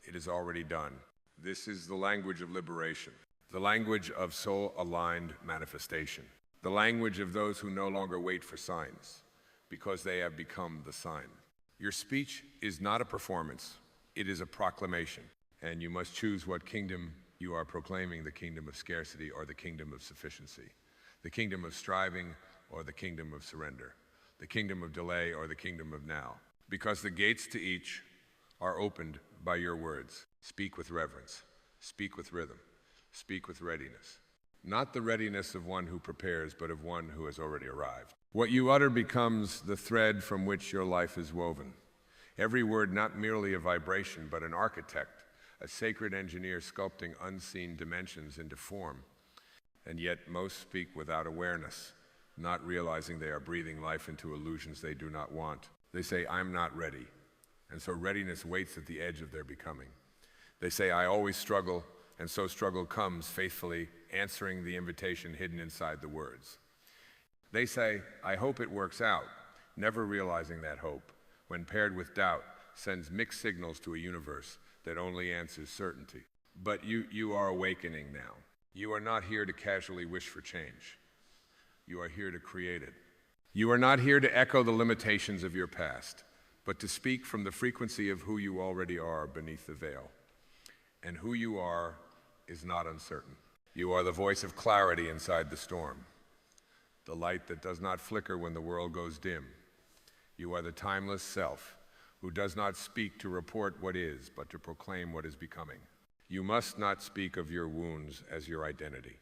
It is already done. This is the language of liberation, the language of soul-aligned manifestation, the language of those who no longer wait for signs, because they have become the sign. Your speech is not a performance. It is a proclamation, and you must choose what kingdom you are proclaiming, the kingdom of scarcity or the kingdom of sufficiency, the kingdom of striving or the kingdom of surrender, the kingdom of delay or the kingdom of now, because the gates to each are opened by your words. Speak with reverence, speak with rhythm, speak with readiness. Not the readiness of one who prepares, but of one who has already arrived. What you utter becomes the thread from which your life is woven. Every word not merely a vibration, but an architect, a sacred engineer sculpting unseen dimensions into form. And yet most speak without awareness, not realizing they are breathing life into illusions they do not want. They say, I'm not ready. And so readiness waits at the edge of their becoming. They say, I always struggle, and so struggle comes, faithfully answering the invitation hidden inside the words. They say, I hope it works out, never realizing that hope, when paired with doubt, sends mixed signals to a universe that only answers certainty. But you are awakening now. You are not here to casually wish for change. You are here to create it. You are not here to echo the limitations of your past, but to speak from the frequency of who you already are beneath the veil. And who you are is not uncertain. You are the voice of clarity inside the storm, the light that does not flicker when the world goes dim. You are the timeless self who does not speak to report what is, but to proclaim what is becoming. You must not speak of your wounds as your identity.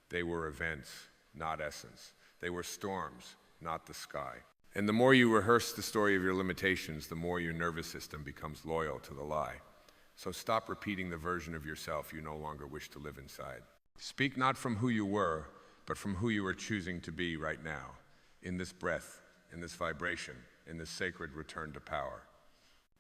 They were events, not essence. They were storms, not the sky. And the more you rehearse the story of your limitations, the more your nervous system becomes loyal to the lie. So stop repeating the version of yourself you no longer wish to live inside. Speak not from who you were, but from who you are choosing to be right now, in this breath, in this vibration, in this sacred return to power.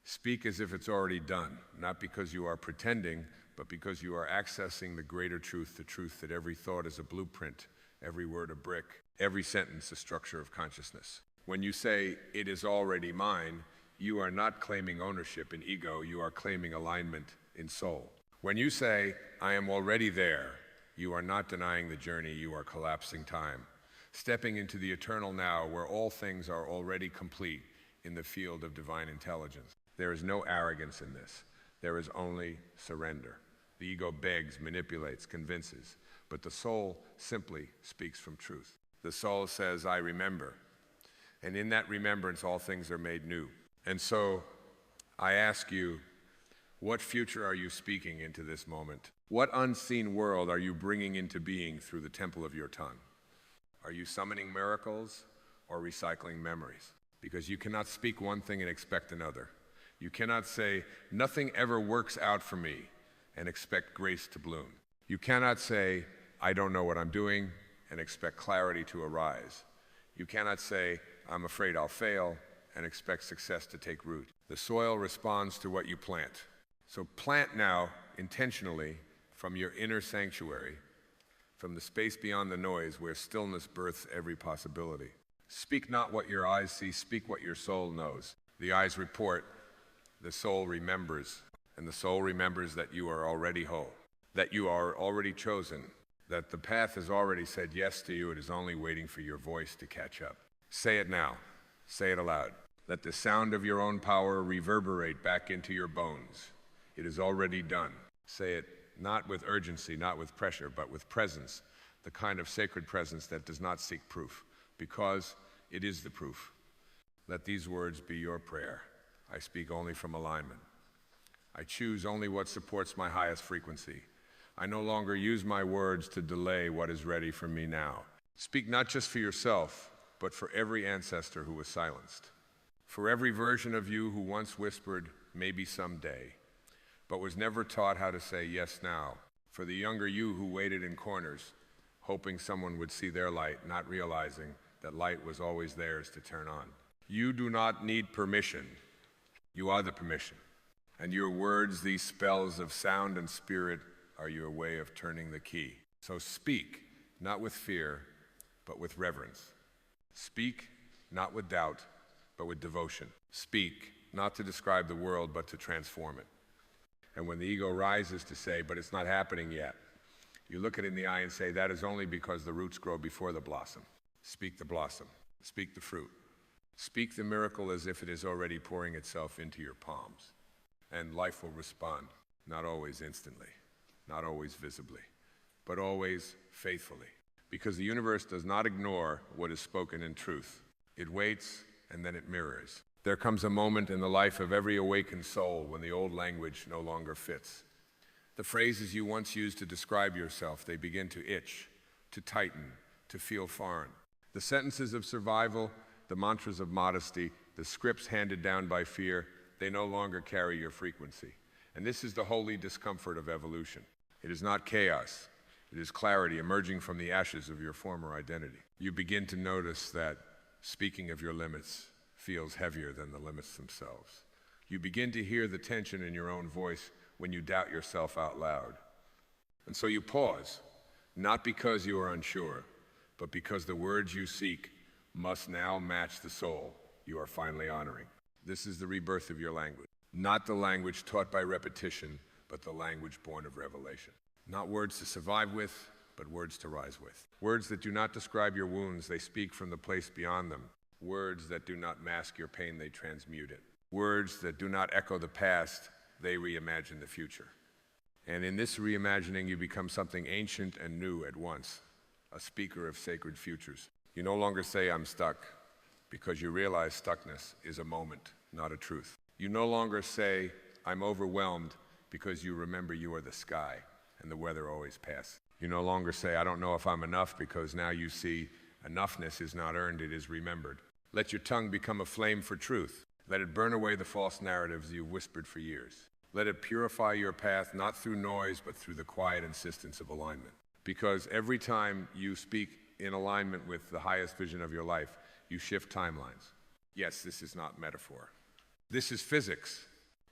Speak as if it's already done, not because you are pretending, but because you are accessing the greater truth, the truth that every thought is a blueprint, every word a brick, every sentence a structure of consciousness. When you say, it is already mine, you are not claiming ownership in ego, you are claiming alignment in soul. When you say, I am already there, you are not denying the journey, you are collapsing time, stepping into the eternal now where all things are already complete in the field of divine intelligence. There is no arrogance in this. There is only surrender. The ego begs, manipulates, convinces, but the soul simply speaks from truth. The soul says, I remember. And in that remembrance, all things are made new. And so I ask you, what future are you speaking into this moment? What unseen world are you bringing into being through the temple of your tongue? Are you summoning miracles or recycling memories? Because you cannot speak one thing and expect another. You cannot say, nothing ever works out for me and expect grace to bloom. You cannot say, I don't know what I'm doing and expect clarity to arise. You cannot say, I'm afraid I'll fail and expect success to take root. The soil responds to what you plant. So plant now, intentionally, from your inner sanctuary, from the space beyond the noise where stillness births every possibility. Speak not what your eyes see, speak what your soul knows. The eyes report, the soul remembers, and the soul remembers that you are already whole, that you are already chosen, that the path has already said yes to you, it is only waiting for your voice to catch up. Say it now, say it aloud. Let the sound of your own power reverberate back into your bones. It is already done. Say it not with urgency, not with pressure, but with presence, the kind of sacred presence that does not seek proof, because it is the proof. Let these words be your prayer. I speak only from alignment. I choose only what supports my highest frequency. I no longer use my words to delay what is ready for me now. Speak not just for yourself, but for every ancestor who was silenced, for every version of you who once whispered, maybe someday, but was never taught how to say yes now, for the younger you who waited in corners, hoping someone would see their light, not realizing that light was always theirs to turn on. You do not need permission. You are the permission. And your words, these spells of sound and spirit, are your way of turning the key. So speak, not with fear, but with reverence. Speak, not with doubt, but with devotion. Speak, not to describe the world, but to transform it. And when the ego rises to say, but it's not happening yet, you look it in the eye and say, that is only because the roots grow before the blossom. Speak the blossom. Speak the fruit. Speak the miracle as if it is already pouring itself into your palms. And life will respond, not always instantly, not always visibly, but always faithfully. Because the universe does not ignore what is spoken in truth. It waits and then it mirrors. There comes a moment in the life of every awakened soul when the old language no longer fits. The phrases you once used to describe yourself, they begin to itch, to tighten, to feel foreign. The sentences of survival, the mantras of modesty, the scripts handed down by fear, they no longer carry your frequency. And this is the holy discomfort of evolution. It is not chaos. It is clarity emerging from the ashes of your former identity. You begin to notice that speaking of your limits feels heavier than the limits themselves. You begin to hear the tension in your own voice when you doubt yourself out loud. And so you pause, not because you are unsure, but because the words you seek must now match the soul you are finally honoring. This is the rebirth of your language. Not the language taught by repetition, but the language born of revelation. Not words to survive with, but words to rise with. Words that do not describe your wounds, they speak from the place beyond them. Words that do not mask your pain, they transmute it. Words that do not echo the past, they reimagine the future. And in this reimagining, you become something ancient and new at once, a speaker of sacred futures. You no longer say, I'm stuck, because you realize stuckness is a moment, not a truth. You no longer say, I'm overwhelmed, because you remember you are the sky, and the weather always passes. You no longer say, I don't know if I'm enough, because now you see enoughness is not earned, it is remembered. Let your tongue become a flame for truth. Let it burn away the false narratives you've whispered for years. Let it purify your path, not through noise, but through the quiet insistence of alignment. Because every time you speak in alignment with the highest vision of your life, you shift timelines. Yes, this is not metaphor. This is physics.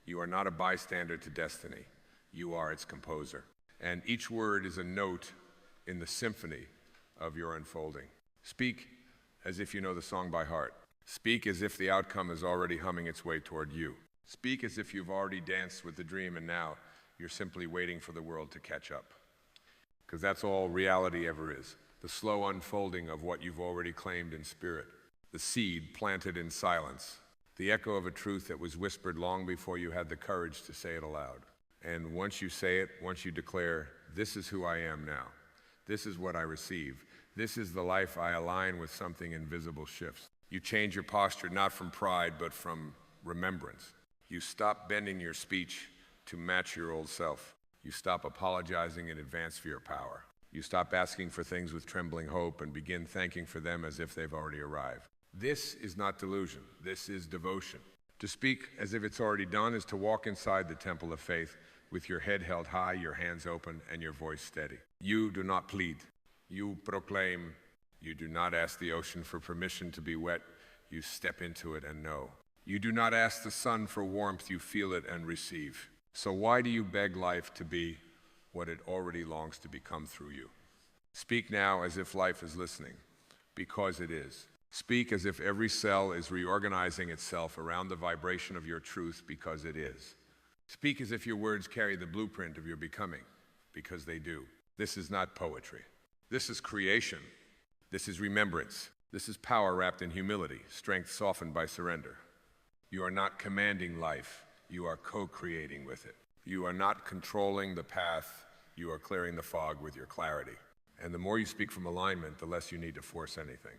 You are not a bystander to destiny. You are its composer. And each word is a note in the symphony of your unfolding. Speak as if you know the song by heart. Speak as if the outcome is already humming its way toward you. Speak as if you've already danced with the dream and now You're simply waiting for the world to catch up. Because that's all reality ever is. The slow unfolding of what you've already claimed in spirit. The seed planted in silence. The echo of a truth that was whispered long before you had the courage to say it aloud. And once you say it, once you declare, this is who I am now. This is what I receive. This is the life I align with, something invisible shifts. You change your posture not from pride, but from remembrance. You stop bending your speech to match your old self. You stop apologizing in advance for your power. You stop asking for things with trembling hope and begin thanking for them as if they've already arrived. This is not delusion. This is devotion. To speak as if it's already done is to walk inside the temple of faith with your head held high, your hands open, and your voice steady. You do not plead. You proclaim. You do not ask the ocean for permission to be wet. You step into it and know. You do not ask the sun for warmth. You feel it and receive. So why do you beg life to be what it already longs to become through you? Speak now as if life is listening, because it is. Speak as if every cell is reorganizing itself around the vibration of your truth, because it is. Speak as if your words carry the blueprint of your becoming, because they do. This is not poetry. This is creation. This is remembrance. This is power wrapped in humility, strength softened by surrender. You are not commanding life. You are co-creating with it. You are not controlling the path. You are clearing the fog with your clarity. And the more you speak from alignment, the less you need to force anything.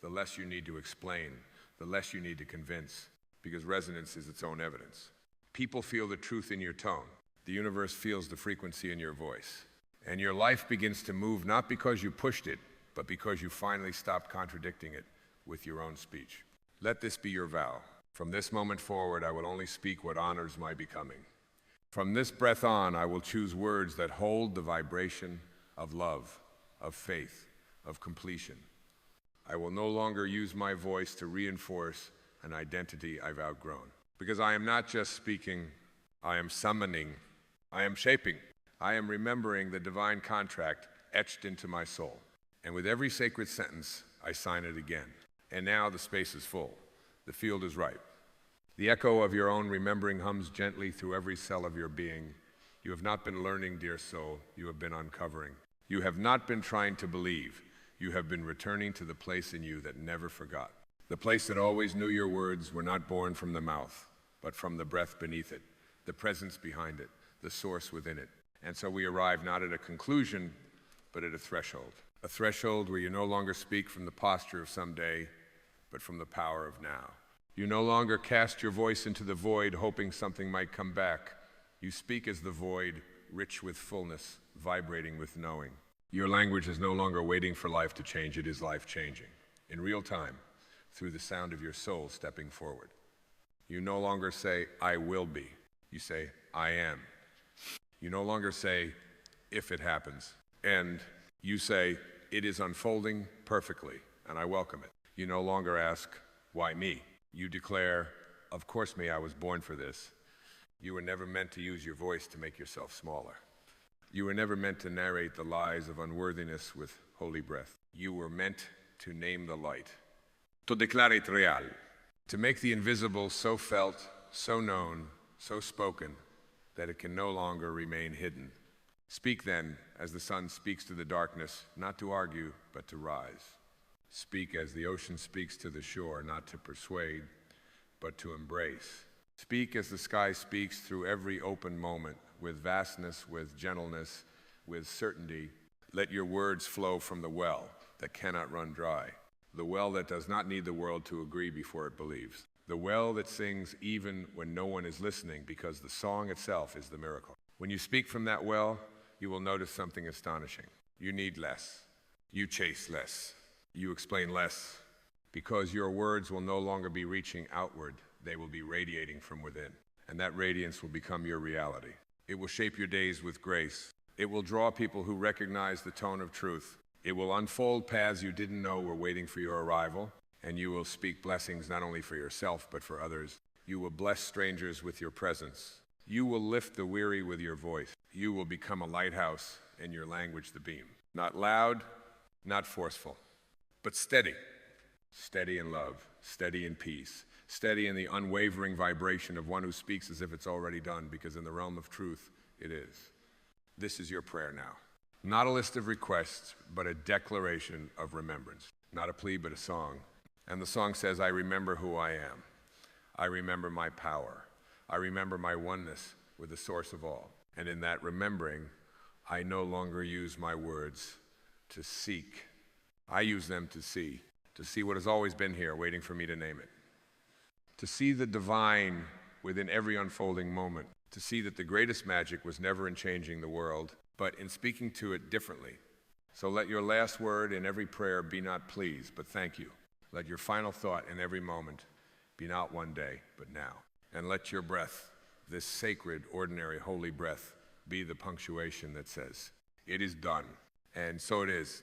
The less you need to explain. The less you need to convince, because resonance is its own evidence. People feel the truth in your tone. The universe feels the frequency in your voice. And your life begins to move not because you pushed it, but because you finally stopped contradicting it with your own speech. Let this be your vow. From this moment forward, I will only speak what honors my becoming. From this breath on, I will choose words that hold the vibration of love, of faith, of completion. I will no longer use my voice to reinforce an identity I've outgrown. Because I am not just speaking, I am summoning, I am shaping, I am remembering the divine contract etched into my soul. And with every sacred sentence, I sign it again. And now the space is full. The field is ripe. The echo of your own remembering hums gently through every cell of your being. You have not been learning, dear soul. You have been uncovering. You have not been trying to believe. You have been returning to the place in you that never forgot. The place that always knew your words were not born from the mouth, but from the breath beneath it, the presence behind it, the source within it. And so we arrive not at a conclusion, but at a threshold where you no longer speak from the posture of someday, but from the power of now. You no longer cast your voice into the void, hoping something might come back. You speak as the void, rich with fullness, vibrating with knowing. Your language is no longer waiting for life to change, it is life changing. In real time, through the sound of your soul stepping forward. You no longer say, I will be. You say, I am. You no longer say, if it happens. And you say, it is unfolding perfectly, and I welcome it. You no longer ask, why me? You declare, of course me, I was born for this. You were never meant to use your voice to make yourself smaller. You were never meant to narrate the lies of unworthiness with holy breath. You were meant to name the light. To declare it real. To make the invisible so felt, so known, so spoken, that it can no longer remain hidden. Speak then, as the sun speaks to the darkness, not to argue, but to rise. Speak as the ocean speaks to the shore, not to persuade, but to embrace. Speak as the sky speaks through every open moment, with vastness, with gentleness, with certainty. Let your words flow from the well that cannot run dry, the well that does not need the world to agree before it believes, the well that sings even when no one is listening, because the song itself is the miracle. When you speak from that well, you will notice something astonishing. You need less. You chase less. You explain less, because your words will no longer be reaching outward. They will be radiating from within, and that radiance will become your reality. It will shape your days with grace. It will draw people who recognize the tone of truth. It will unfold paths you didn't know were waiting for your arrival, and you will speak blessings not only for yourself, but for others. You will bless strangers with your presence. You will lift the weary with your voice. You will become a lighthouse, and your language the beam. Not loud, not forceful, but steady. Steady in love, steady in peace, steady in the unwavering vibration of one who speaks as if it's already done, because in the realm of truth, it is. This is your prayer now. Not a list of requests, but a declaration of remembrance. Not a plea, but a song. And the song says, I remember who I am. I remember my power. I remember my oneness with the source of all. And in that remembering, I no longer use my words to seek. I use them to see what has always been here, waiting for me to name it. To see the divine within every unfolding moment. To see that the greatest magic was never in changing the world, but in speaking to it differently. So let your last word in every prayer be not please, but thank you. Let your final thought in every moment be not one day, but now. And let your breath, this sacred, ordinary, holy breath, be the punctuation that says, it is done. And so it is.